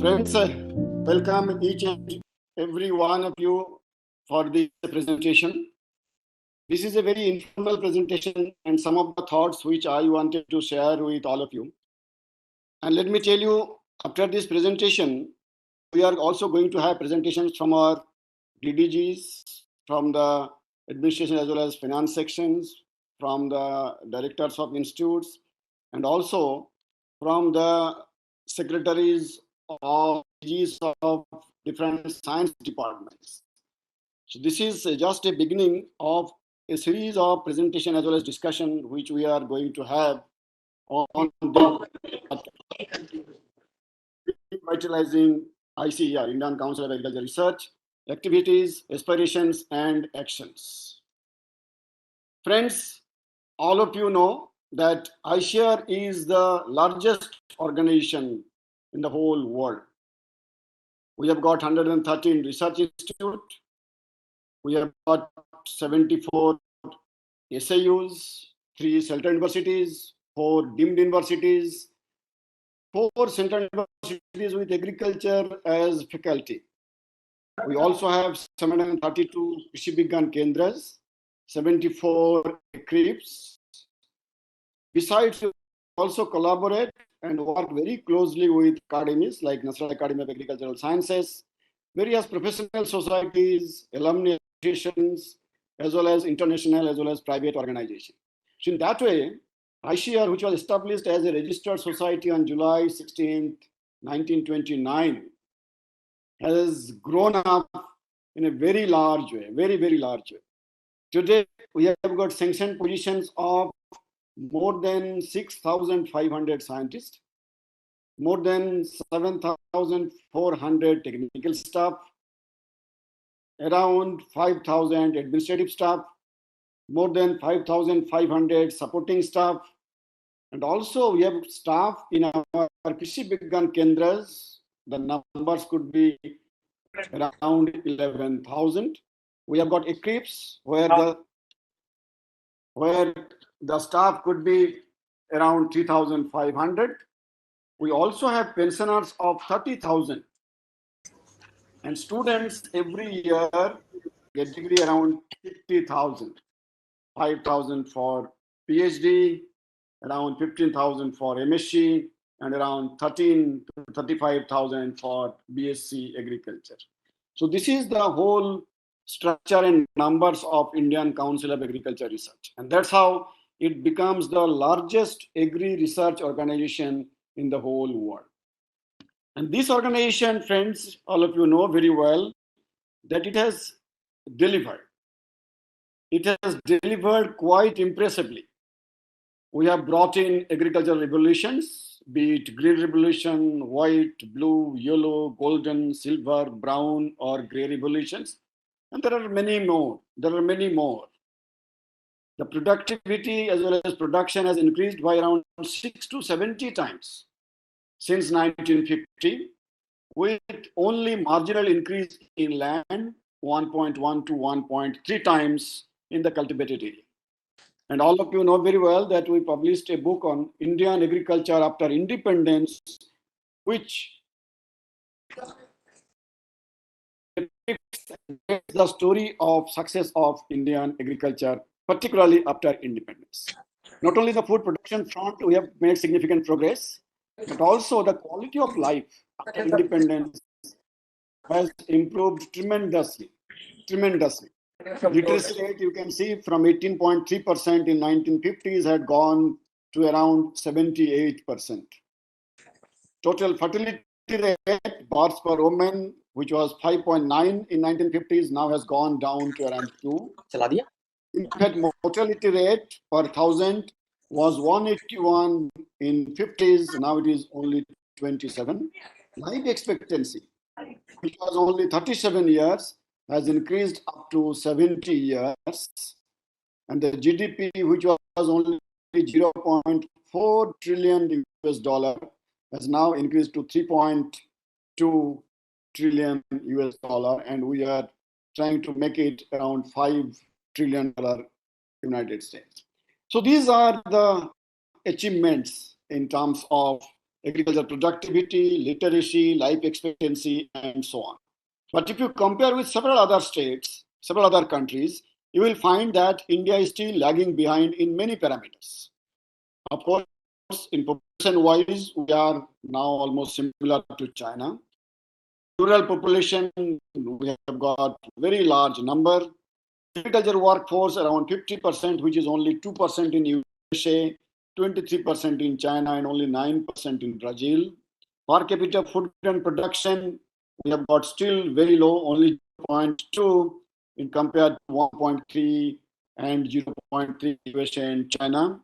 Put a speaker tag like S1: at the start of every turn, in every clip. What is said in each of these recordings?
S1: Friends, welcome each and every one of you for this presentation. This is a very informal presentation and some of the thoughts which I wanted to share with all of you. And let me tell you, after this presentation, we are also going to have presentations from our DDGs, from the administration as well as finance sections, from the directors of institutes, and also from the secretaries of DGs of different science departments. So this is just a beginning of a series of presentation as well as discussion which we are going to have on revitalizing ICER, Indian Council of Agriculture Research, activities, aspirations, and actions. Friends, all of you know that ICER is the largest organization in the whole world. We have got 113 research institutes. We have got 74 SAUs, 3 central universities, 4 deemed universities, 4 central universities with agriculture as faculty. We also have 732 Krishi Vigyan Kendras, 74 CRIPs. Besides, we also collaborate and work very closely with academies like National Academy of Agricultural Sciences, various professional societies, alumni associations, as well as international as well as private organizations. So in that way, ICER, which was established as a registered society on July 16th, 1929, has grown up in a very large way, very large way. Today, we have got sanctioned positions of more than 6,500 scientists, more than 7,400 technical staff, around 5,000 administrative staff, more than 5,500 supporting staff, and also we have staff in our Krishi Vigyan Kendras. The numbers could be around 11,000. We have got ECRIPs where the staff could be around 3,500. We also have pensioners of 30,000. And students every year get degree around 50,000. 5,000 for PhD, around 15,000 for MSc, and around 13 to 35,000 for BSc Agriculture. So this is the whole structure and numbers of Indian Council of Agriculture Research. And that's how it becomes the largest agri research organization in the whole world. And this organization, friends, all of you know very well that it has delivered. It has delivered quite impressively. We have brought in agricultural revolutions, be it green revolution, white, blue, yellow, golden, silver, brown, or gray revolutions. And there are many more. The productivity as well as production has increased by around 6 to 70 times since 1950, with only marginal increase in land, 1.1 to 1.3 times in the cultivated area. And all of you know very well that we published a book on Indian agriculture after independence, which depicts the story of success of Indian agriculture, particularly after independence. Not only the food production front, we have made significant progress, but also the quality of life after independence has improved tremendously. Literacy rate, you can see, from 18.3% in 1950s had gone to around 78%. Total fertility rate, births per woman, which was 5.9 in 1950s, now has gone down to around 2. In fact, mortality rate per 1,000 was 181 in 50s, now it is only 27. Life expectancy, which was only 37 years, has increased up to 70 years. And the GDP, which was only 0.4 trillion US dollar, has now increased to 3.2 trillion US dollar. And we are trying to make it around $5 trillion United States. So these are the achievements in terms of agriculture productivity, literacy, life expectancy, and so on. But if you compare with several other states, several other countries, you will find that India is still lagging behind in many parameters. Of course, in population-wise, we are now almost similar to China. Rural population, we have got very large number. Agriculture workforce around 50%, which is only 2% in USA, 23% in China, and only 9% in Brazil. Per capita food grain production, we have got still very low, only 0.2 in compared to 1.3 and 0.3 USA and China.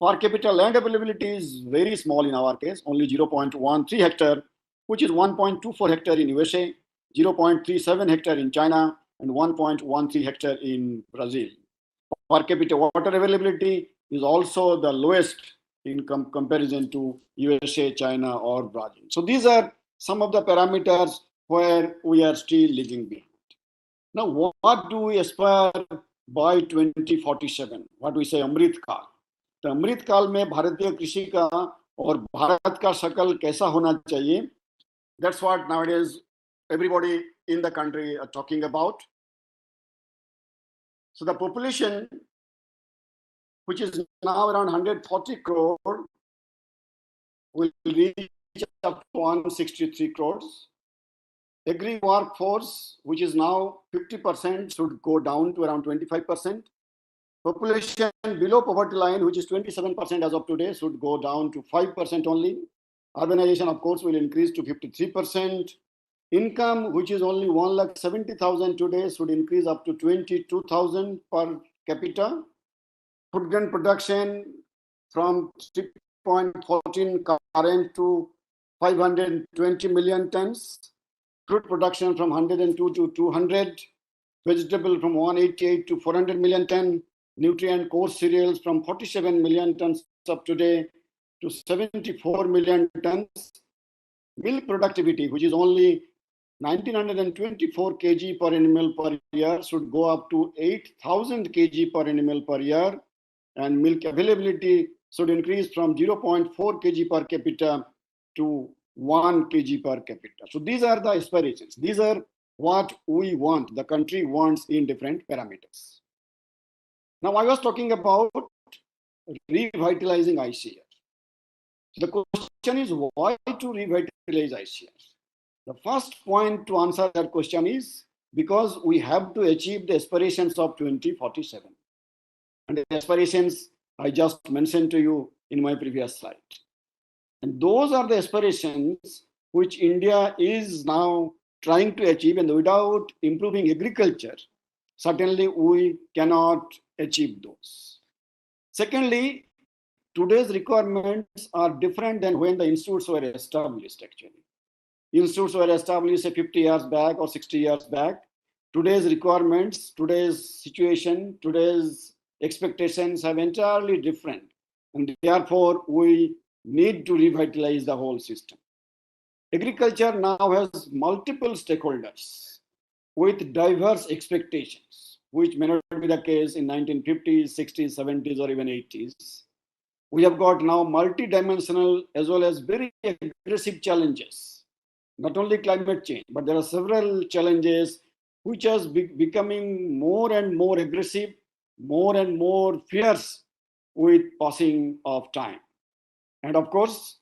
S1: Per capita land availability is very small in our case, only 0.13 hectare, which is 1.24 hectare in USA, 0.37 hectare in China, and 1.13 hectare in Brazil. Per capita water availability is also the lowest in comparison to USA, China, or Brazil. So these are some of the parameters where we are still lagging behind. Now, what do we aspire by 2047? What we say Amrit Kal. तो अमृत काल में भारतीय कृषि का और भारत का शकल कैसा होना चाहिए? That's what nowadays everybody in the country are talking about. So the population, which is now around 140 crore, will reach up to 163 crores. Agri workforce, which is now 50%, should go down to around 25%. Population below poverty line, which is 27% as of today, should go down to 5% only. Urbanization, of course, will increase to 53%. Income, which is only 1,70,000 today, should increase up to 22,000 per capita. Food grain production from 3.14 current to 520 million tons. Fruit production from 102 to 200. Vegetable from 188 to 400 million tons. Nutrient coarse cereals from 47 million tons of today to 74 million tons. Milk productivity, which is only 1924 kg per animal per year, should go up to 8,000 kg per animal per year. And milk availability should increase from 0.4 kg per capita to 1 kg per capita. So these are the aspirations. These are what we want, the country wants in different parameters. Now, I was talking about revitalizing ICAR. The question is, why to revitalize ICAR? The first point to answer that question is because we have to achieve the aspirations of 2047. And the aspirations I just mentioned to you in my previous slide. And those are the aspirations which India is now trying to achieve, and without improving agriculture, certainly we cannot achieve those. Secondly, today's requirements are different than when the institutes were established, actually. Institutes were established 50 years back or 60 years back. Today's requirements, today's situation, today's expectations have entirely different. And therefore, we need to revitalize the whole system. Agriculture now has multiple stakeholders with diverse expectations, which may not be the case in 1950s, 60s, 70s, or even 80s. We have got now multidimensional as well as very aggressive challenges, not only climate change, but there are several challenges which are becoming more and more aggressive, more and more fierce with passing of time. And of course,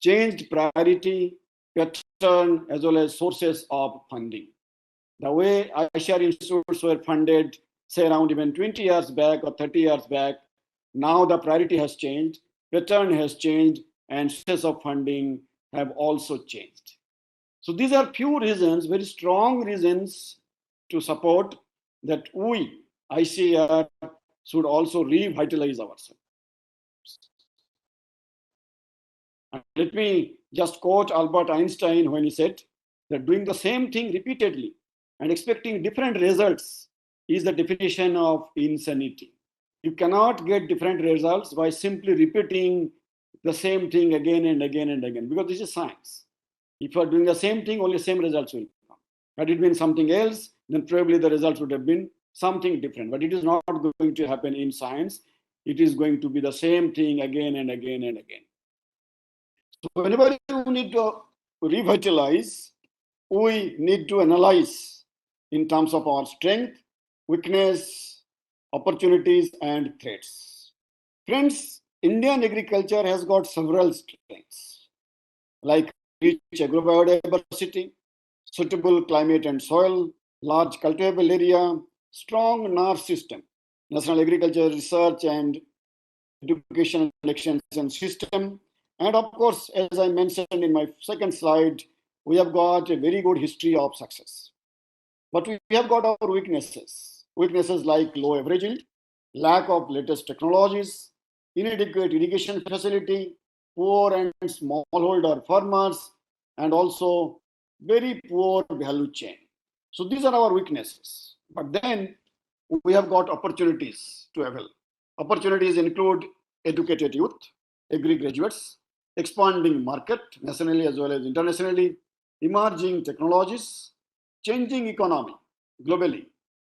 S1: changed priority, pattern, as well as sources of funding. The way ICAR institutes were funded, say around even 20 years back or 30 years back, now the priority has changed, pattern has changed, and sources of funding have also changed. So these are few reasons, very strong reasons to support that we, ICAR, should also revitalize ourselves. And let me just quote Albert Einstein when he said that doing the same thing repeatedly and expecting different results is the definition of insanity. You cannot get different results by simply repeating the same thing again and again and again, because this is science. If you are doing the same thing, only same results will come. Had it been something else, then probably the results would have been something different. But it is not going to happen in science. It is going to be the same thing again and again and again. So whenever you need to revitalize, we need to analyze in terms of our strength, weakness, opportunities, and threats. Friends, Indian agriculture has got several strengths like rich agrobiodiversity, suitable climate and soil, large cultivable area, strong NAR system, National Agriculture Research and Education and Extension System. And of course, as I mentioned in my second slide, we have got a very good history of success. But we have got our weaknesses. Weaknesses like low average yield, lack of latest technologies, inadequate irrigation facility, poor and smallholder farmers, and also very poor value chain. So these are our weaknesses. But then we have got opportunities to avail. Opportunities include educated youth, agri graduates, expanding market nationally as well as internationally, emerging technologies, changing economy globally,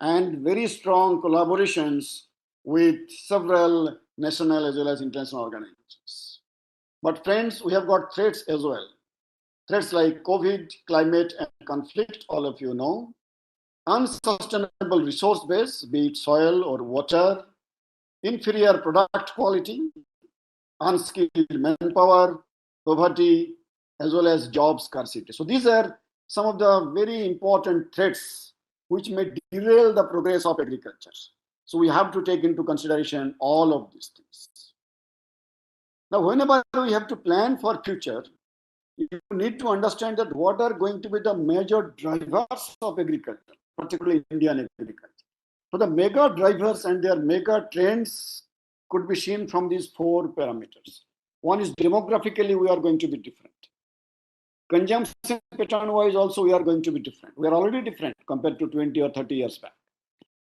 S1: and very strong collaborations with several national as well as international organizations. But friends, we have got threats as well. Threats like COVID, climate, and conflict, all of you know. Unsustainable resource base, be it soil or water, inferior product quality, unskilled manpower, poverty, as well as job scarcity. So these are some of the very important threats which may derail the progress of agriculture. So we have to take into consideration all of these things. Now, whenever we have to plan for future, you need to understand that what are going to be the major drivers of agriculture, particularly Indian agriculture. So the mega drivers and their mega trends could be seen from these four parameters. One is demographically, we are going to be different. Consumption pattern wise, also, we are going to be different. We are already different compared to 20 or 30 years back.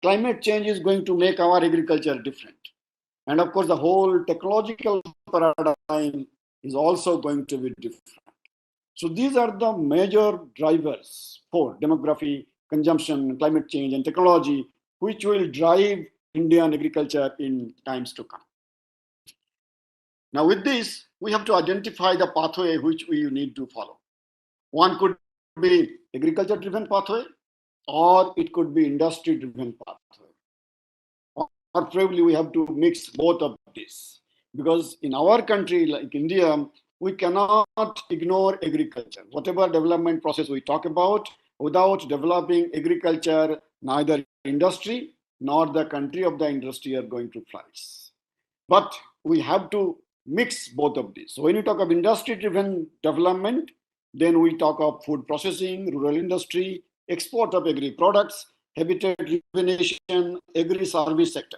S1: Climate change is going to make our agriculture different. And of course, the whole technological paradigm is also going to be different. So these are the major drivers for demography, consumption, climate change, and technology, which will drive Indian agriculture in times to come. Now, with this, we have to identify the pathway which we need to follow. One could be agriculture-driven pathway, or it could be industry-driven pathway. Or probably we have to mix both of these, because in our country, like India, we cannot ignore agriculture. Whatever development process we talk about, without developing agriculture, neither industry nor the country of the industry are going to flourish. But we have to mix both of these. So when you talk of industry-driven development, then we talk of food processing, rural industry, export of agri products, habitat rejuvenation, agri service sector.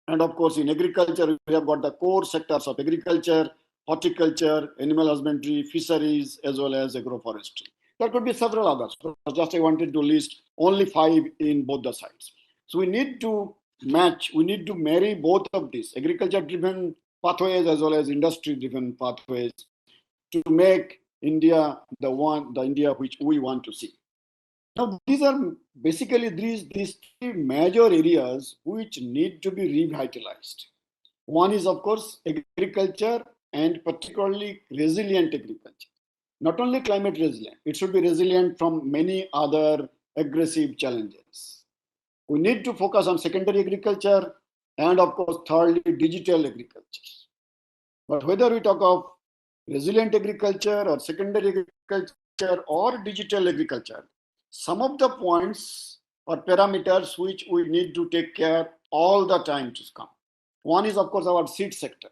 S1: And of course, in agriculture, we have got the core sectors of agriculture, horticulture, animal husbandry, fisheries, as well as agroforestry. There could be several others. Just I wanted to list only 5 in both the sides. So we need to marry both of these agriculture-driven pathways as well as industry-driven pathways to make India the India which we want to see. Now, these are basically these 3 major areas which need to be revitalized. One is, of course, agriculture, and particularly resilient agriculture. Not only climate resilient, it should be resilient from many other aggressive challenges. We need to focus on secondary agriculture and, of course, thirdly, digital agriculture. But whether we talk of resilient agriculture or secondary agriculture or digital agriculture, some of the points or parameters which we need to take care all the time to come. One is, of course, our seed sector.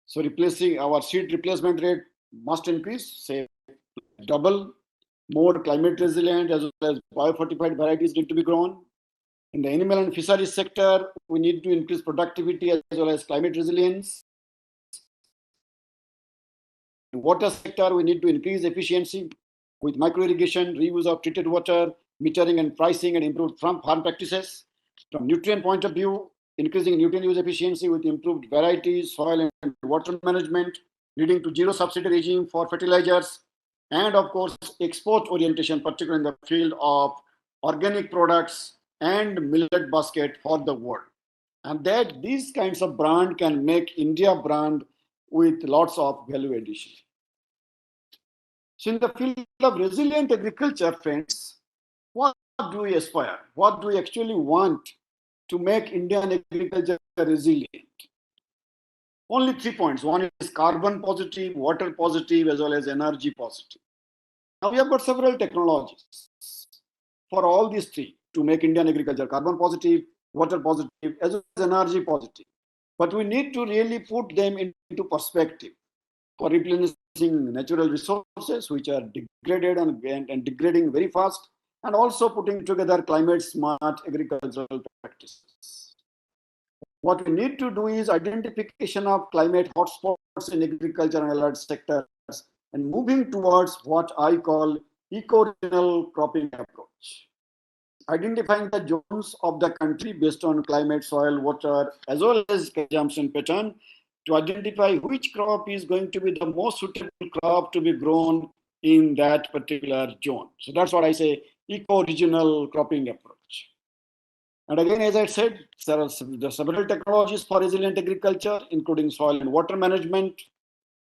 S1: So replacing our seed replacement rate must increase, say double. More climate resilient as well as biofortified varieties need to be grown. In the animal and fisheries sector, we need to increase productivity as well as climate resilience. In water sector, we need to increase efficiency with micro irrigation, reuse of treated water, metering and pricing, and improved farm practices. From nutrient point of view, increasing nutrient use efficiency with improved varieties, soil and water management, leading to zero subsidy regime for fertilizers, and of course, export orientation, particularly in the field of organic products and millet basket for the world. And that these kinds of brand can make India brand with lots of value addition. So in the field of resilient agriculture, friends, what do we aspire? What do we actually want to make Indian agriculture resilient? Only 3 points. One is carbon positive, water positive, as well as energy positive. Now we have got several technologies for all these three to make Indian agriculture carbon positive, water positive, as well as energy positive. But we need to really put them into perspective for replenishing natural resources, which are degraded and degrading very fast, and also putting together climate smart agricultural practices. What we need to do is identification of climate hotspots in agriculture and allied sectors and moving towards what I call eco-regional cropping approach. Identifying the zones of the country based on climate, soil, water, as well as consumption pattern to identify which crop is going to be the most suitable crop to be grown in that particular zone. So that's what I say, eco-regional cropping approach. And again, as I said, there are several technologies for resilient agriculture, including soil and water management,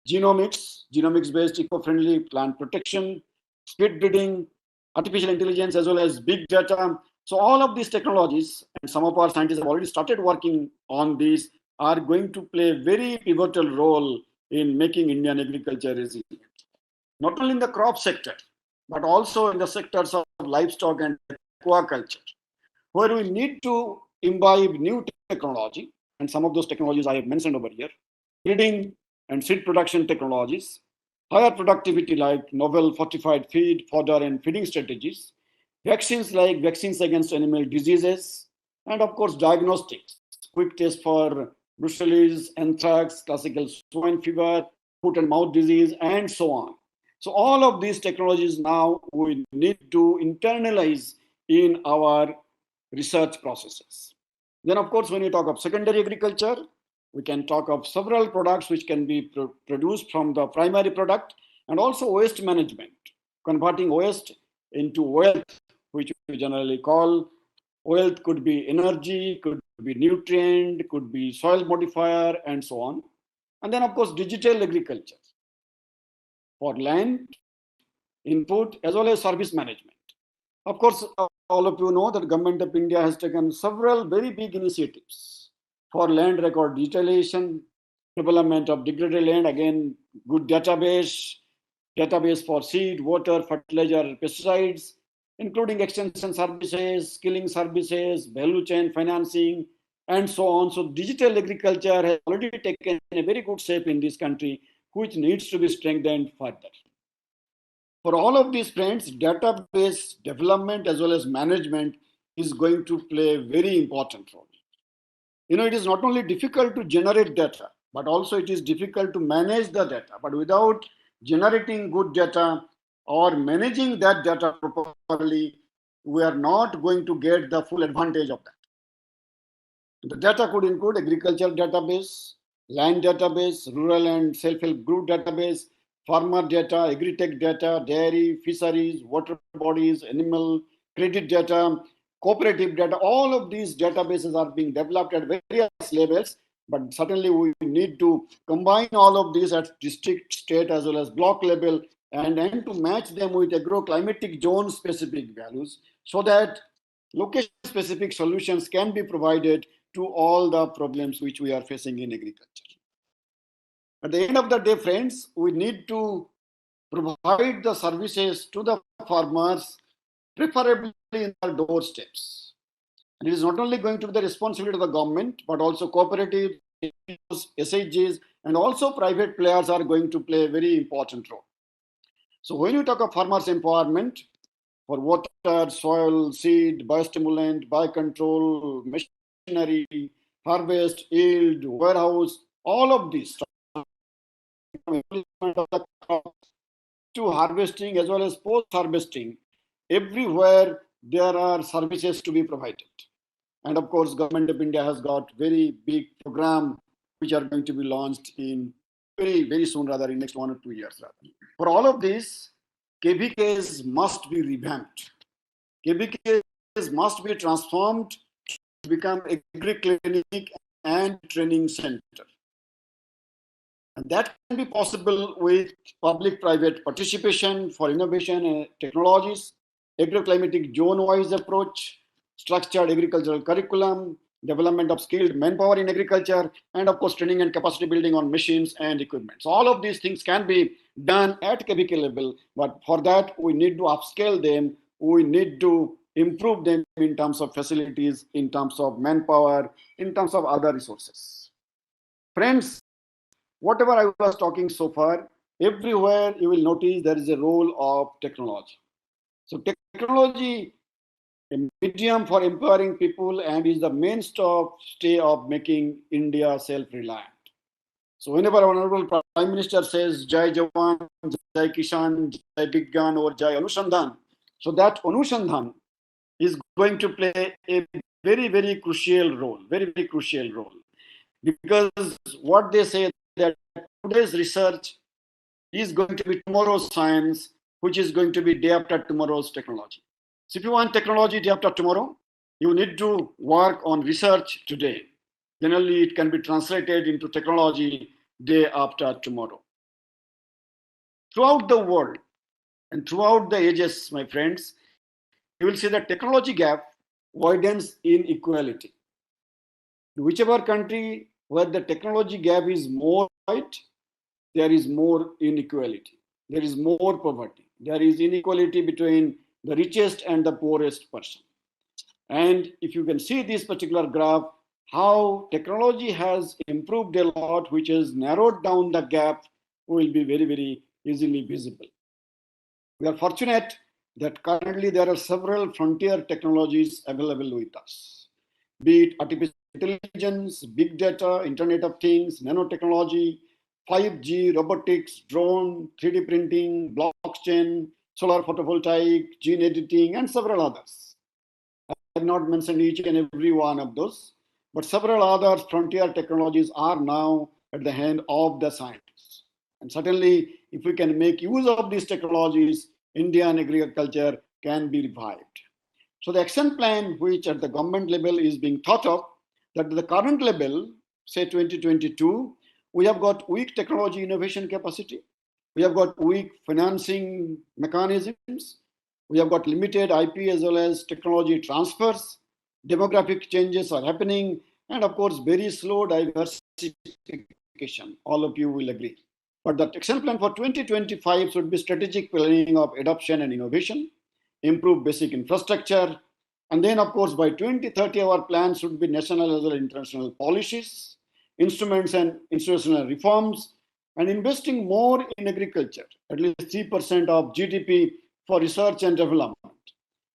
S1: genomics-based eco-friendly plant protection, speed breeding, artificial intelligence, as well as big data. So all of these technologies, and some of our scientists have already started working on these, are going to play a very pivotal role in making Indian agriculture resilient. Not only in the crop sector, but also in the sectors of livestock and aquaculture, where we need to imbibe new technology, and some of those technologies I have mentioned over here, breeding and seed production technologies, higher productivity like novel fortified feed, fodder, and feeding strategies, vaccines like vaccines against animal diseases, and of course, diagnostics, quick tests for brucellosis, anthrax, classical swine fever, foot and mouth disease, and so on. So all of these technologies now we need to internalize in our research processes. Then, of course, when you talk of secondary agriculture, we can talk of several products which can be produced from the primary product, and also waste management, converting waste into wealth, which we generally call wealth. Could be energy, could be nutrient, could be soil modifier, and so on. And then, of course, digital agriculture for land, input, as well as service management. Of course, all of you know that Government of India has taken several very big initiatives for land record digitalization, development of degraded land, again, good database for seed, water, fertilizer, pesticides, including extension services, skilling services, value chain financing, and so on. So digital agriculture has already taken a very good shape in this country, which needs to be strengthened further. For all of these friends, database development as well as management is going to play a very important role. It is not only difficult to generate data, but also it is difficult to manage the data. But without generating good data or managing that data properly, we are not going to get the full advantage of that. The data could include agriculture database, land database, rural and self-help group database, farmer data, agri-tech data, dairy, fisheries, water bodies, animal credit data, cooperative data. All of these databases are being developed at various levels, but certainly we need to combine all of these at district, state, as well as block level, and then to match them with agroclimatic zone specific values so that location specific solutions can be provided to all the problems which we are facing in agriculture. At the end of the day, friends, we need to provide the services to the farmers, preferably in their doorsteps. And it is not only going to be the responsibility of the government, but also cooperatives, SHGs, and also private players are going to play a very important role. So when you talk of farmers' empowerment for water, soil, seed, biostimulant, biocontrol, machinery, harvest, yield, warehouse, all of these to harvesting as well as post-harvesting, everywhere there are services to be provided. And of course, Government of India has got very big program which are going to be launched in very, very soon, rather in next 1 or 2 years. Rather. For all of this, KVKs must be revamped. KVKs must be transformed to become agri-clinic and training center. And that can be possible with public-private participation for innovation and technologies, agroclimatic zone-wise approach, structured agricultural curriculum, development of skilled manpower in agriculture, and of course, training and capacity building on machines and equipment. So all of these things can be done at KVK level, but for that, we need to upscale them. We need to improve them in terms of facilities, in terms of manpower, in terms of other resources. Friends, whatever I was talking so far, everywhere you will notice there is a role of technology. So technology, a medium for empowering people, and is the mainstay of making India self-reliant. So whenever our Honorable Prime Minister says Jai Jawan, Jai Kishan, Jai Bigyan, or Jai Anushandhan, so that Anushandhan is going to play a very, very crucial role, because what they say that today's research is going to be tomorrow's science, which is going to be day after tomorrow's technology. So if you want technology day after tomorrow, you need to work on research today. Generally, it can be translated into technology day after tomorrow. Throughout the world and throughout the ages, my friends, you will see the technology gap widens inequality. Whichever country where the technology gap is more wide, there is more inequality. There is more poverty. There is inequality between the richest and the poorest person. And if you can see this particular graph, how technology has improved a lot, which has narrowed down the gap, will be very, very easily visible. We are fortunate that currently there are several frontier technologies available with us, be it artificial intelligence, big data, Internet of Things, nanotechnology, 5G, robotics, drone, 3D printing, blockchain, solar photovoltaic, gene editing, and several others. I have not mentioned each and every one of those, but several other frontier technologies are now at the hand of the scientists. And certainly, if we can make use of these technologies, Indian agriculture can be revived. So the action plan, which at the government level is being thought of, that at the current level, say 2022, we have got weak technology innovation capacity. We have got weak financing mechanisms. We have got limited IP as well as technology transfers. Demographic changes are happening. And of course, very slow diversification. All of you will agree. But the action plan for 2025 should be strategic planning of adoption and innovation, improve basic infrastructure, and then, of course, by 2030, our plan should be national as well as international policies, instruments and institutional reforms, and investing more in agriculture, at least 3% of GDP for research and development.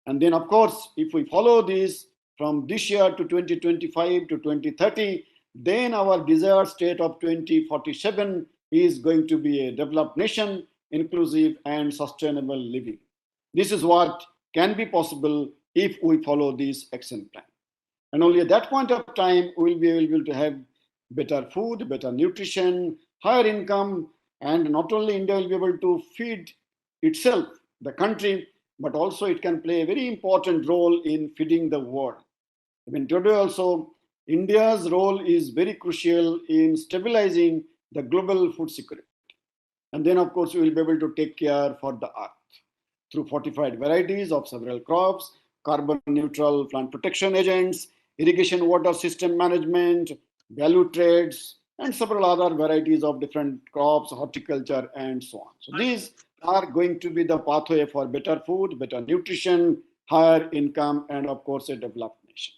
S1: And then, of course, if we follow this from this year to 2025 to 2030, then our desired state of 2047 is going to be a developed nation, inclusive and sustainable living. This is what can be possible if we follow this action plan. And only at that point of time, we will be able to have better food, better nutrition, higher income, and not only India will be able to feed itself, the country, but also it can play a very important role in feeding the world. I mean, today also, India's role is very crucial in stabilizing the global food security. And then, of course, we will be able to take care for the earth through fortified varieties of several crops, carbon neutral plant protection agents, irrigation water system management, value trades, and several other varieties of different crops, horticulture, and so on. So these are going to be the pathway for better food, better nutrition, higher income, and of course, a developed nation.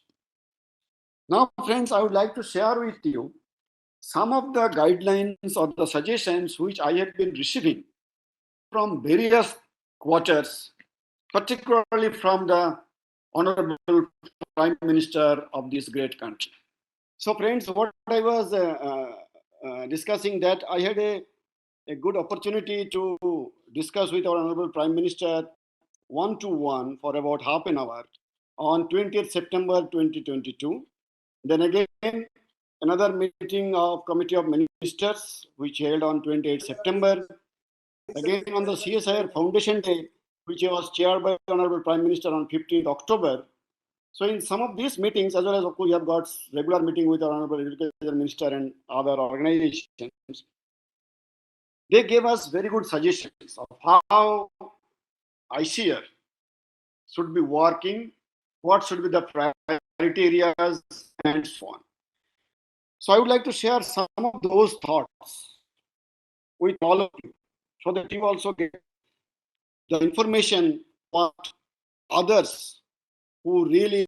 S1: Now, friends, I would like to share with you some of the guidelines or the suggestions which I have been receiving from various quarters, particularly from the Honorable Prime Minister of this great country. So friends, what I was discussing, that I had a good opportunity to discuss with our Honorable Prime Minister one-to-one for about half an hour on 20th September 2022. Then again, another meeting of Committee of Ministers, which held on 28th September. Again, on the CSIR Foundation Day, which was chaired by Honorable Prime Minister on 15th October. So in some of these meetings, as well as of course, we have got regular meeting with our Honorable Agriculture Minister and other organizations. they gave us very good suggestions of how ICR should be working, what should be the priority areas, and so on. So I would like to share some of those thoughts with all of you so that you also get the information what others who really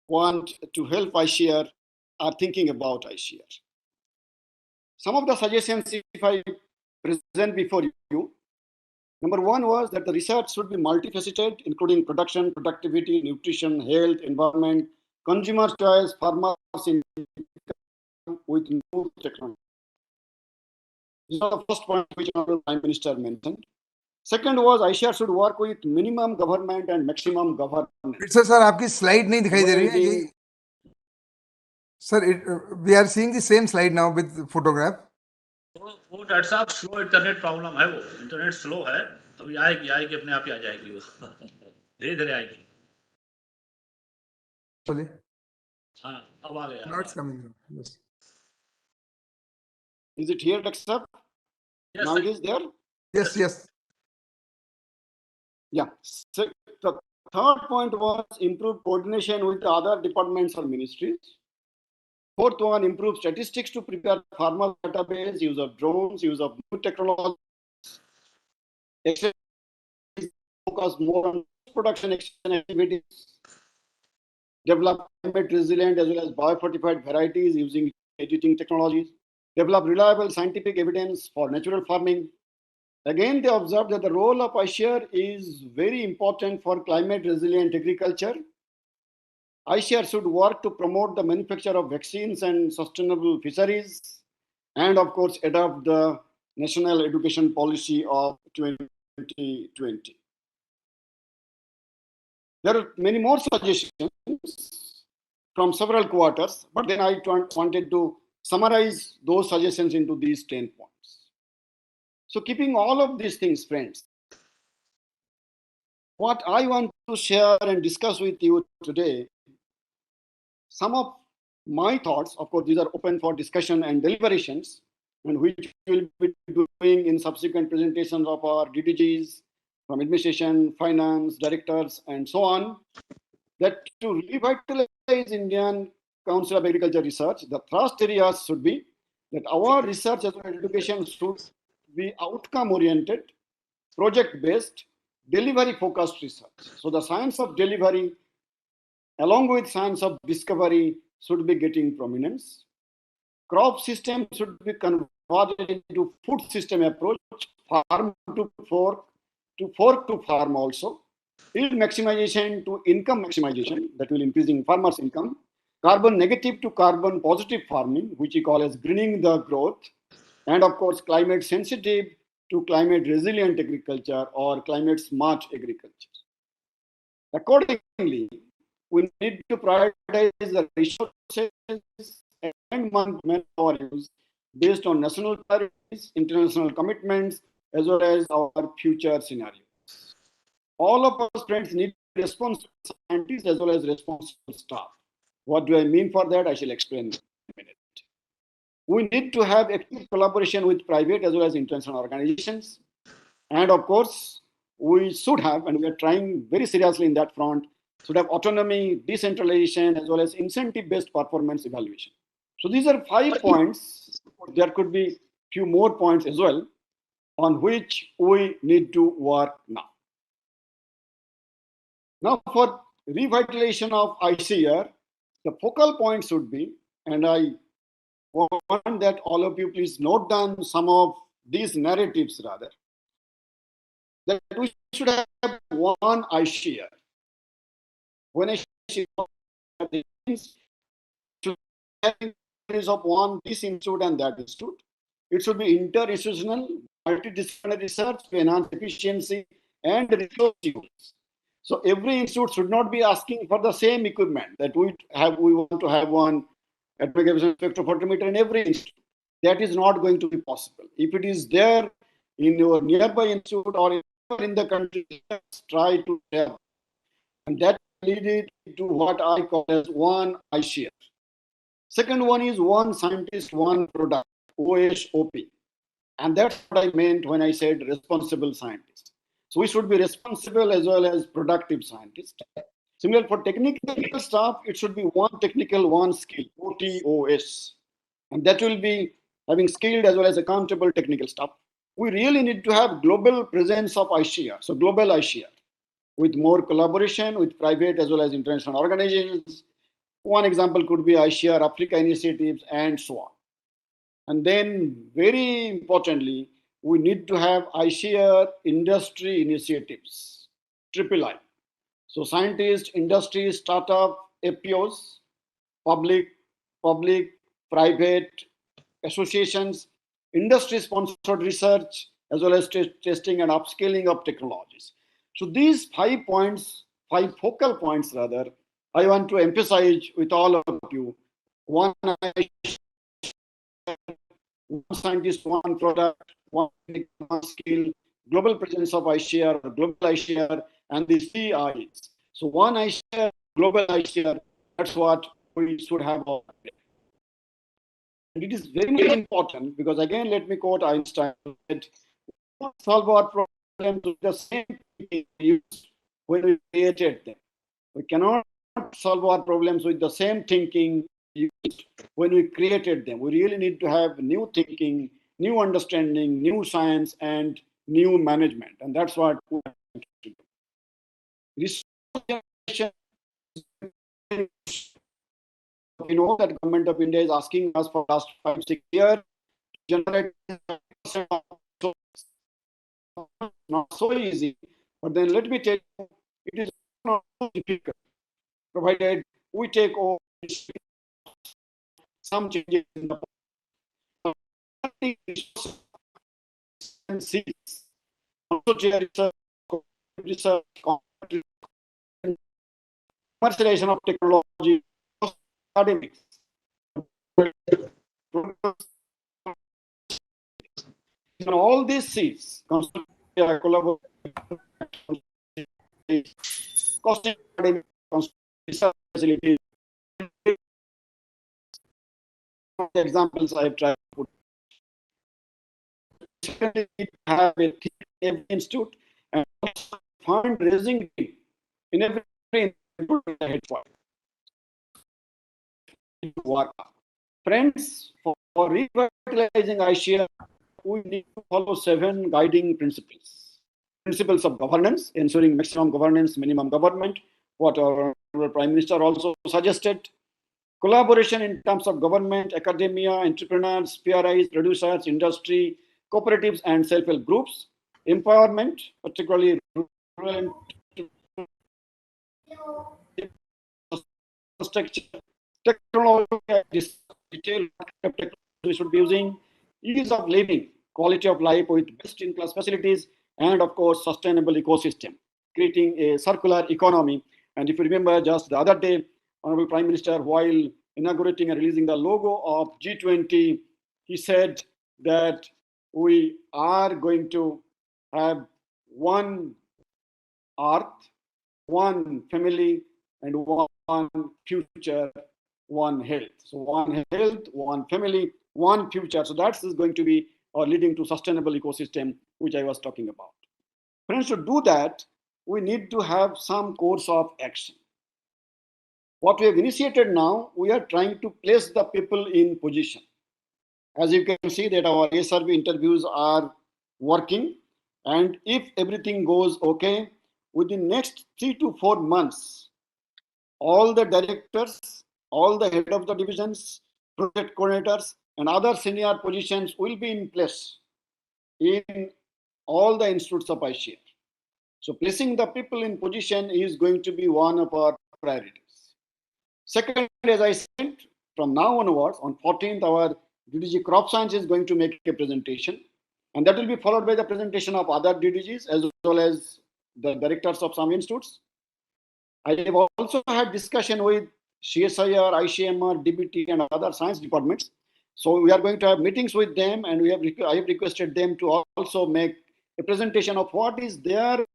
S1: want to help iShare are thinking about iShare. Some of the suggestions, if I present before you, number one was that the research should be multifaceted, including production, productivity, nutrition, health, environment, consumer choice, farmers in with new technology. This is the first point which the Prime Minister mentioned. Second was iShare should work with minimum government and maximum governance.
S2: Sir आपकी slide नहीं दिखाई दे रही है ये sir we are seeing the same slide now with photograph
S3: वो doctor साहब slow internet problem है, वो इंटरनेट स्लो है, अभी आएगी अपने आप ही आ जाएगी वो धीरे धीरे आएगी।
S2: चलिए
S3: हाँ अब आ गया।
S2: Now it's coming. Yes.
S1: Is it here, Dr. Sir?
S3: Yes,
S1: Now
S3: sir.
S1: it is there?
S2: Yes.
S1: Yeah. So the third point was improve coordination with the other departments or ministries. Fourth one, improve statistics to prepare farmer database, use of drones, use of new technology. Focus more on production activities. Develop climate resilient as well as biofortified varieties using editing technologies. Develop reliable scientific evidence for natural farming. Again, they observed that the role of iShare is very important for climate resilient agriculture. iShare should work to promote the manufacture of vaccines and sustainable fisheries, and of course, adopt the National Education Policy of 2020. There are many more suggestions from several quarters, but then I wanted to summarize those suggestions into these 10 points. So keeping all of these things, friends, what I want to share and discuss with you today, some of my thoughts, of course, these are open for discussion and deliberations, and which we'll be doing in subsequent presentations of our DDGs from administration, finance, directors, and so on, that to revitalize Indian Council of Agriculture Research, the thrust areas should be that our research as well as education should be outcome-oriented, project-based, delivery-focused research. So the science of delivery, along with science of discovery, should be getting prominence. Crop system should be converted into food system approach, farm to fork to farm also. Yield maximization to income maximization, that will increasing farmers' income. Carbon negative to carbon positive farming, which we call as greening the growth. And of course, climate sensitive to climate resilient agriculture or climate smart agriculture. Accordingly, we need to prioritize the resources and manpower use based on national priorities, international commitments, as well as our future scenarios. All of us, friends, need responsible scientists as well as responsible staff. What do I mean for that? I shall explain in a minute. We need to have active collaboration with private as well as international organizations. And of course, we should have, and we are trying very seriously in that front, should have autonomy, decentralization, as well as incentive-based performance evaluation. So these are 5 points. There could be few more points as well on which we need to work now. Now for revitalization of ICR, the focal point should be, and I want that all of you please note down some of these narratives rather, that we should have one iShare. When I share should have of one this institute and that institute, it should be interinstitutional, multidisciplinary research to enhance efficiency and resource use. So every institute should not be asking for the same equipment that we want to have one atomic emission spectrophotometer in every institute. That is not going to be possible. If it is there in your nearby institute or in the country, try to have. And that leads to what I call as one iShare. Second one is one scientist, one product, OSOP. And that's what I meant when I said responsible scientist. So we should be responsible as well as productive scientists. Similar for technical stuff, it should be one technical, one skill, OTOS. And that will be having skilled as well as accountable technical stuff. We really need to have global presence of ICR, so global ICR, with more collaboration with private as well as international organizations. One example could be ICR Africa initiatives and so on. And then, very importantly, we need to have ICR industry initiatives, triple I. So scientists, industry, startup, FPOs, public, private, associations, industry-sponsored research, as well as testing and upscaling of technologies. So these 5 points, 5 focal points rather, I want to emphasize with all of you. One scientist, one product, one skill, global presence of ICR, global ICR, and the CIs. So one ICR, global ICR, that's what we should have. And it is very much important because, again, let me quote Einstein, that we solve our problems with the same thinking used when we created them. We cannot solve our problems with the same thinking used when we created them. We really need to have new thinking, new understanding, new science, and new management. And that's what we have to do. Resource generation, we know that government of India is asking us for last 5-6 years to generate not so easy. But then let me tell you, it is not so difficult, provided we take some changes in the research, commercialization of technology, academics. And all these seeds, collaboration, costing academic research facilities, the examples I have tried to put. Have a institute and fundraising in every headquarters. Friends, for revitalizing ICR, we need to follow 7 guiding principles. Principles of governance, ensuring maximum governance, minimum government, what our Prime Minister also suggested. Collaboration in terms of government, academia, entrepreneurs, PRIs, producers, industry, cooperatives, and self-help groups. Empowerment, particularly rural infrastructure, technology, detailed we should be using, ease of living, quality of life with best-in-class facilities, and of course, sustainable ecosystem, creating a circular economy. And if you remember, just the other day, Honorable Prime Minister, while inaugurating and releasing the logo of G20, he said that we are going to have one earth, one family, and one future, one health. So one health, one family, one future. So that is going to be leading to sustainable ecosystem, which I was talking about. Friends, to do that, we need to have some course of action. What we have initiated now, we are trying to place the people in position. As you can see that our survey interviews are working, and if everything goes okay, within next 3 to 4 months, all the directors, all the head of the divisions, project coordinators, and other senior positions will be in place in all the institutes of ICR. So placing the people in position is going to be one of our priorities. Second, as I said, from now onwards, on 14th, our DDG Crop Science is going to make a presentation, and that will be followed by the presentation of other DDGs as well as the directors of some institutes. I have also had discussion with CSIR, ICMR, DBT, and other science departments. So we are going to have meetings with them, and I have requested them to also make a presentation of what is their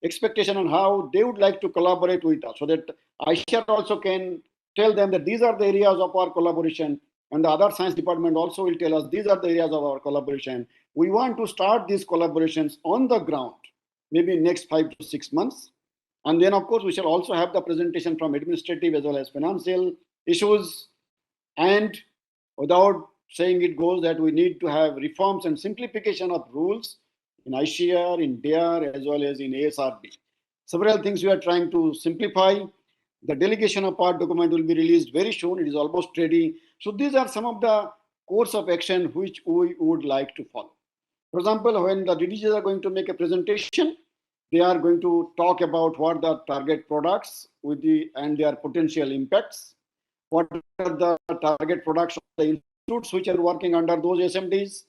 S1: expectation and how they would like to collaborate with us, so that ICR also can tell them that these are the areas of our collaboration and the other science department also will tell us these are the areas of our collaboration. We want to start these collaborations on the ground, maybe next 5 to 6 months. And then, of course, we shall also have the presentation from administrative as well as financial issues. And without saying it goes that we need to have reforms and simplification of rules in ICAR, in DARE, as well as in ASRB. Several things we are trying to simplify. The delegation of part document will be released very soon. It is almost ready. So these are some of the course of action which we would like to follow. For example, when the DDGs are going to make a presentation, they are going to talk about what the target products and their potential impacts. What are the target products of the institutes which are working under those SMDs?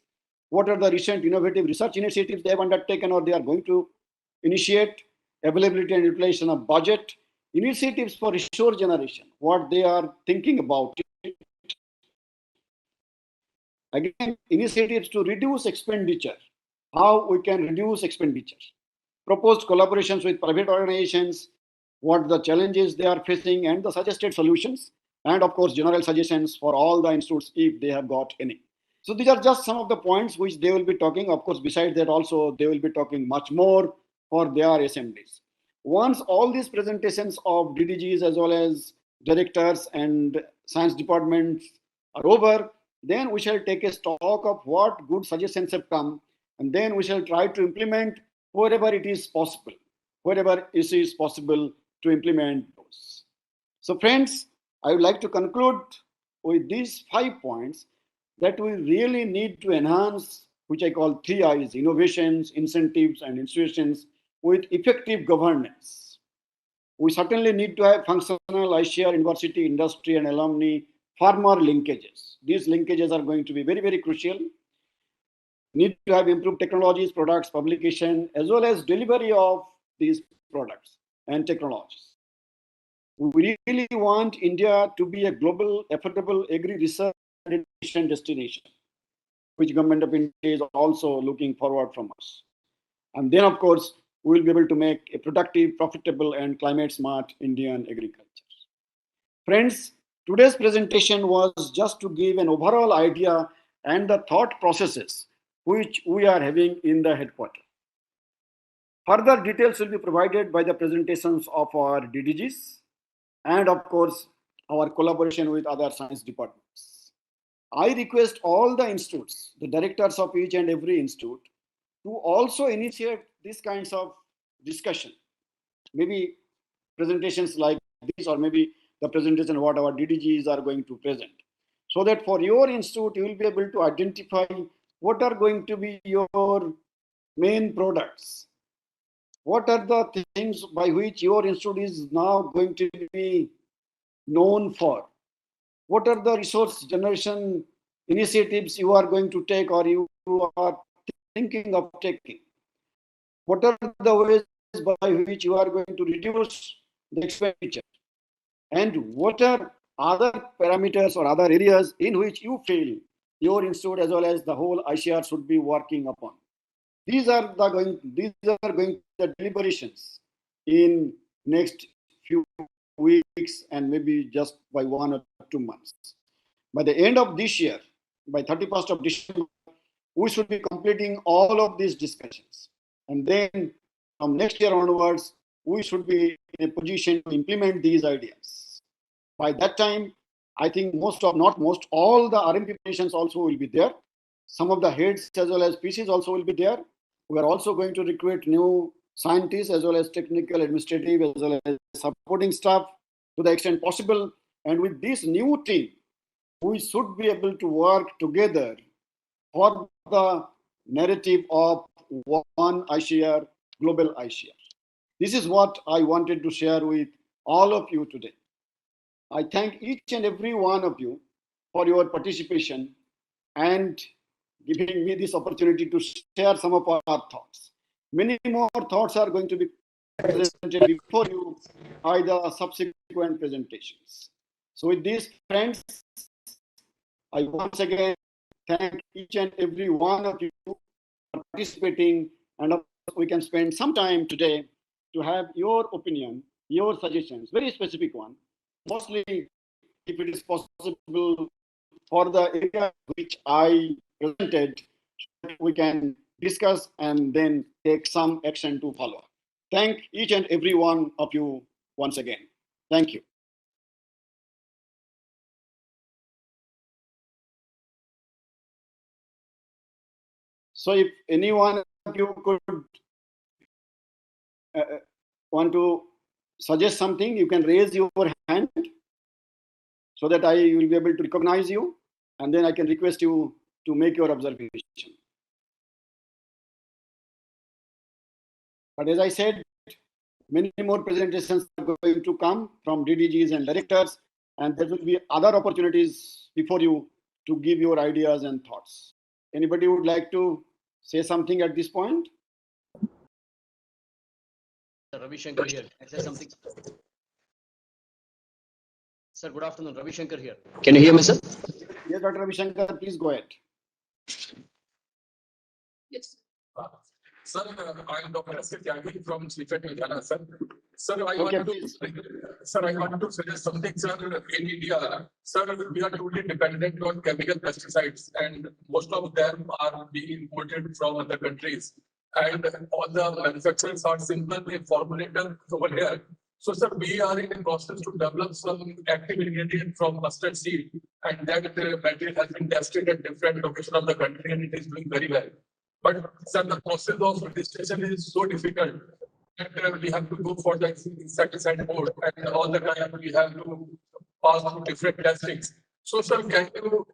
S1: What are the recent innovative research initiatives they have undertaken or they are going to initiate? Availability and utilization of budget, initiatives for resource generation, what they are thinking about it. Again, initiatives to reduce expenditure, how we can reduce expenditure. Proposed collaborations with private organizations, what the challenges they are facing and the suggested solutions, and of course, general suggestions for all the institutes if they have got any. So these are just some of the points which they will be talking. Of course, besides that also, they will be talking much more for their SMDs. Once all these presentations of DDGs as well as directors and science departments are over, then we shall take a stock of what good suggestions have come, and then we shall try to implement wherever it is possible, wherever it is possible to implement those. So friends, I would like to conclude with these 5 points that we really need to enhance, which I call 3 I's, innovations, incentives, and institutions with effective governance. We certainly need to have functional ICAR, university, industry, and alumni farmer linkages. These linkages are going to be very, very crucial. Need to have improved technologies, products, publication, as well as delivery of these products and technologies. We really want India to be a global, affordable agri-research destination, which government of India is also looking forward from us. And then, of course, we will be able to make a productive, profitable, and climate-smart Indian agriculture. Friends, today's presentation was just to give an overall idea and the thought processes which we are having in the headquarters. Further details will be provided by the presentations of our DDGs and, of course, our collaboration with other science departments. I request all the institutes, the directors of each and every institute, to also initiate these kinds of discussion. Maybe presentations like this, or maybe the presentation what our DDGs are going to present. So that for your institute, you will be able to identify what are going to be your main products. What are the things by which your institute is now going to be known for? What are the resource generation initiatives you are going to take or you are thinking of taking? What are the ways by which you are going to reduce the expenditure? And what are other parameters or other areas in which you feel your institute as well as the whole ICAR should be working upon? These are going the deliberations in next few weeks and maybe just by 1 or 2 months. By the end of this year, by 31st of December, we should be completing all of these discussions. And then from next year onwards, we should be in a position to implement these ideas. By that time, I think all the RMP positions also will be there. Some of the heads as well as PCs also will be there. We are also going to recruit new scientists as well as technical, administrative, as well as supporting staff to the extent possible. And with this new team, we should be able to work together for the narrative of one ICAR, global ICAR. This is what I wanted to share with all of you today. I thank each and every one of you for your participation and giving me this opportunity to share some of our thoughts. Many more thoughts are going to be presented before you by the subsequent presentations. So with this, friends, I once again thank each and every one of you for participating, and we can spend some time today to have your opinion, your suggestions, very specific one. Mostly, if it is possible, for the area which I presented, we can discuss and then take some action to follow. Thank each and every one of you once again. Thank you. So if any one of you could want to suggest something, you can raise your hand so that I will be able to recognize you, and then I can request you to make your observation. But as I said, many more presentations are going to come from DDGs and directors, and there will be other opportunities before you to give your ideas and thoughts. Anybody would like to say something at this point?
S4: Ravi Shankar here. Can I say something? Sir, good afternoon. Ravi Shankar here. Can you hear me, sir?
S1: Yes, Dr. Ravi Shankar, please go ahead.
S4: Yes.
S5: Sir, I am Dr. S. Tyagi from CFET Ludhiana, sir. Sir, I want to suggest something, sir. In India, sir, we are totally dependent on chemical pesticides, and most of them are being imported from other countries. And all the manufacturers are simply formulators over here. So, sir, we are in the process to develop some active ingredient from mustard seed, and that material has been tested at different locations of the country, and it is doing very well. But sir, the process of registration is so difficult that we have to go for the insecticide board, and all the time we have to pass through different testings. So, sir, can you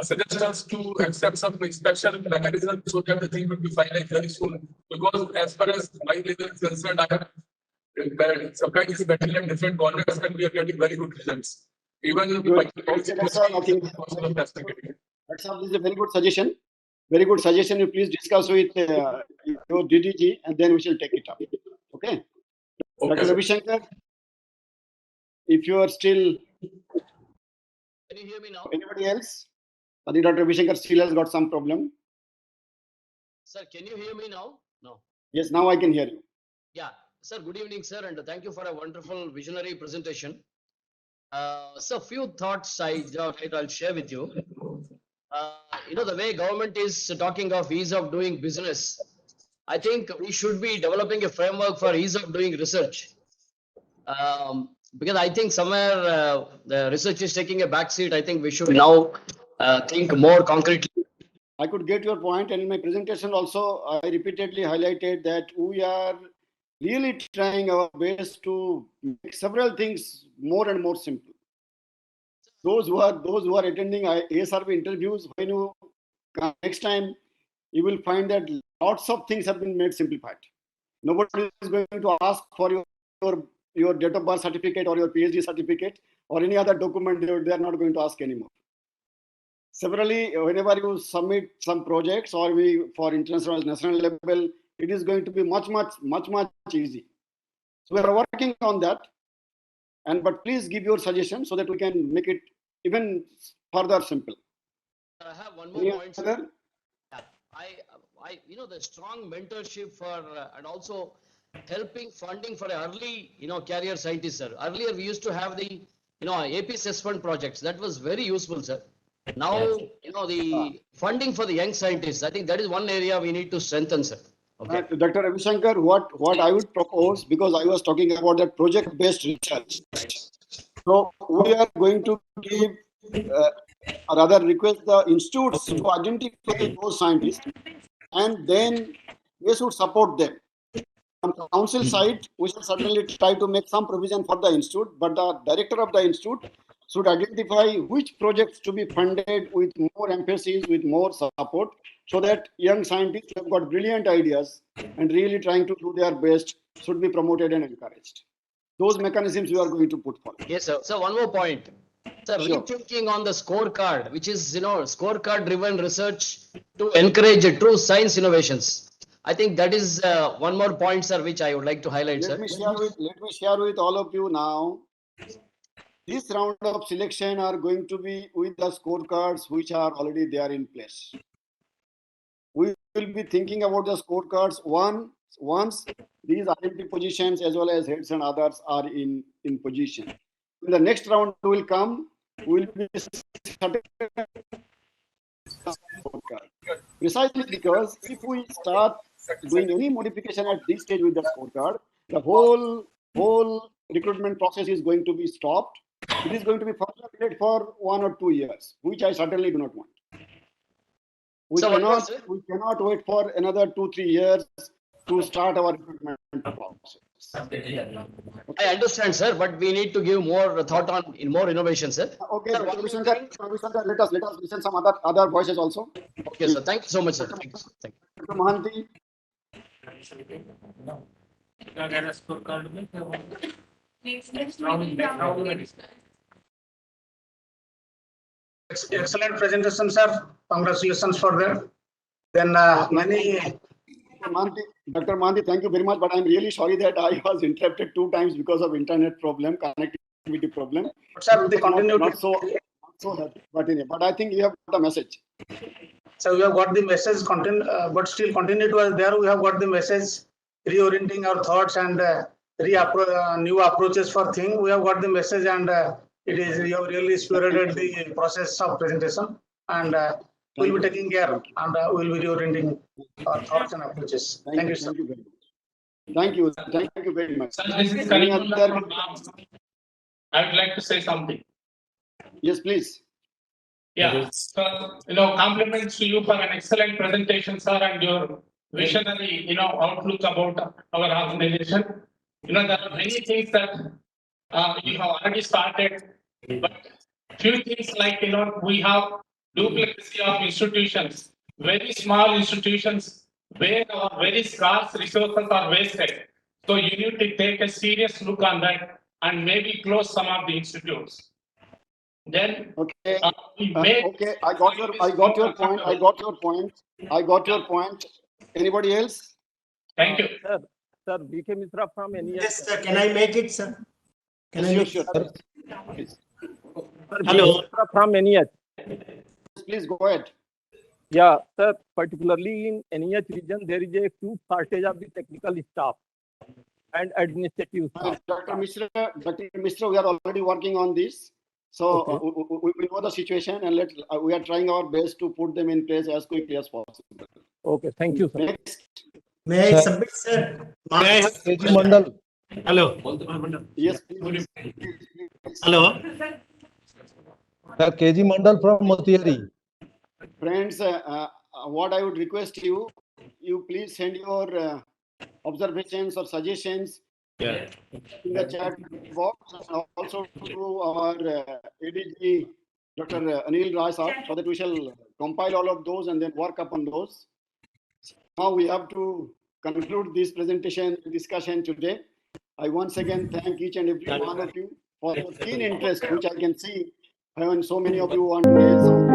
S5: suggest us to accept some special mechanism so that the thing will be finalized very soon? Because as far as my level is concerned, I have supplying this material in different corners, and we are getting very good results. Even
S1: Good. Okay, that's all. Okay. That's all. This is a very good suggestion. Very good suggestion. You please discuss with your DDG, and then we shall take it up. Okay. Dr. Ravi Shankar, if you are still,
S4: Can you hear me now?
S1: anybody else? I think Dr. Ravi Shankar still has got some problem.
S4: Sir, can you hear me now? No.
S1: Yes, now I can hear you.
S4: Yeah. Sir, good evening, sir, and thank you for a wonderful visionary presentation. So, few thoughts I'll share with you. The way government is talking of ease of doing business, I think we should be developing a framework for ease of doing research. Because I think somewhere the research is taking a backseat. I think we should now think more concretely.
S1: I could get your point, and in my presentation also, I repeatedly highlighted that we are really trying our best to make several things more and more simple. Those who are attending ASRB interviews, when you come next time, you will find that lots of things have been made simplified. Nobody is going to ask for your date of birth certificate or your PhD certificate or any other document. They are not going to ask anymore. Severally, whenever you submit some projects or for international national level, it is going to be much easy. So we are working on that. But please give your suggestion so that we can make it even further simple.
S4: I have one more point.
S1: Sir?
S4: The strong mentorship for and also helping funding for early career scientists, sir. Earlier we used to have the AP Fund projects. That was very useful, sir. Now the funding for the young scientists, I think that is one area we need to strengthen, sir. Okay.
S1: Dr. Ravi Shankar, what I would propose, because I was talking about that project-based research. So we are going to give, or rather request the institutes to identify those scientists, and then we should support them. On the council side, we should certainly try to make some provision for the institute, but the director of the institute should identify which projects to be funded with more emphasis, with more support, so that young scientists who have got brilliant ideas and really trying to do their best should be promoted and encouraged. Those mechanisms we are going to put forward.
S4: Yes, sir. So one more point. Sir,
S1: Sure.
S4: rethinking on the scorecard, which is scorecard-driven research to encourage true science innovations. I think that is one more point, sir, which I would like to highlight, sir.
S1: Let me share with all of you now. This round of selection are going to be with the scorecards which are already there in place. We will be thinking about the scorecards once these IMP positions as well as heads and others are in position. In the next round will come will be certain scorecard. Precisely because if we start doing any modification at this stage with the scorecard, the whole recruitment process is going to be stopped. It is going to be further delayed for 1 or 2 years, which I certainly do not want. We
S4: So,
S1: cannot wait for another 2-3 years to start our recruitment process.
S4: I understand, sir, but we need to give more thought on more innovation, sir.
S1: Okay,
S4: Sir,
S1: Dr.
S4: what do you
S1: Vishankar,
S4: think?
S1: Dr. Vishankar, let us listen some other voices also.
S4: Okay, sir. Thank you so much, sir. Thank you, sir. Thank you.
S1: Dr. Mohanty,
S6: Excellent presentation, sir. Congratulations for that. Then
S1: Dr. Mohanty, thank you very much. But I'm really sorry that I was interrupted 2 times because of internet problem, connectivity problem.
S6: sir, the continuity.
S1: Not so happy, but I think you have got the message.
S6: So we have got the message content, but still continuity was there. We have got the message, reorienting our thoughts and new approaches for thing. We have got the message, and it is you have really spearheaded the process of presentation, and we'll be taking care, and we'll be reorienting our thoughts and approaches. Thank you, sir.
S1: Thank you very much. Thank you very much.
S5: Sir, this is
S1: Any
S5: Kalimullah
S1: other-
S5: from Bam. I would like to say something.
S1: Yes, please.
S5: Yeah, so, compliments to you for an excellent presentation, sir, and your visionary, outlook about our organization. There are many things that you have already started, but few things like, we have duplicity of institutions, very small institutions where our very scarce resources are wasted. So you need to take a serious look on that and maybe close some of the institutes. Then
S1: Okay.
S5: we make
S1: Okay. I got your point. Anybody else?
S5: Thank you.
S7: Sir, BK Mishra from NES.
S8: Yes, sir. Can I make it, sir? Can I
S1: Yes,
S8: make
S1: sure. Please.
S7: Sir,
S8: Hello.
S7: BK Mishra from NES.
S1: Please go ahead.
S7: Yeah, sir, particularly in NES region, there is a huge shortage of the technical staff and administrative staff.
S1: Dr. Mishra, we are already working on this. So
S7: Okay.
S1: we know the situation, and we are trying our best to put them in place as quickly as possible.
S7: Okay, thank you, sir.
S1: Next,
S8: May I submit, sir?
S7: KG Mandal.
S8: Hello.
S1: yes, please.
S8: Hello.
S9: Sir, KG Mandal from Motihari.
S1: Friends, what I would request you please send your observations or suggestions in the chat box, and also to our ADG, Dr. Anil Rai sir, so that we shall compile all of those and then work upon those. Now we have to conclude this presentation discussion today. I once again thank each and every one of you for your keen interest, which I can see, and so many of you want to raise some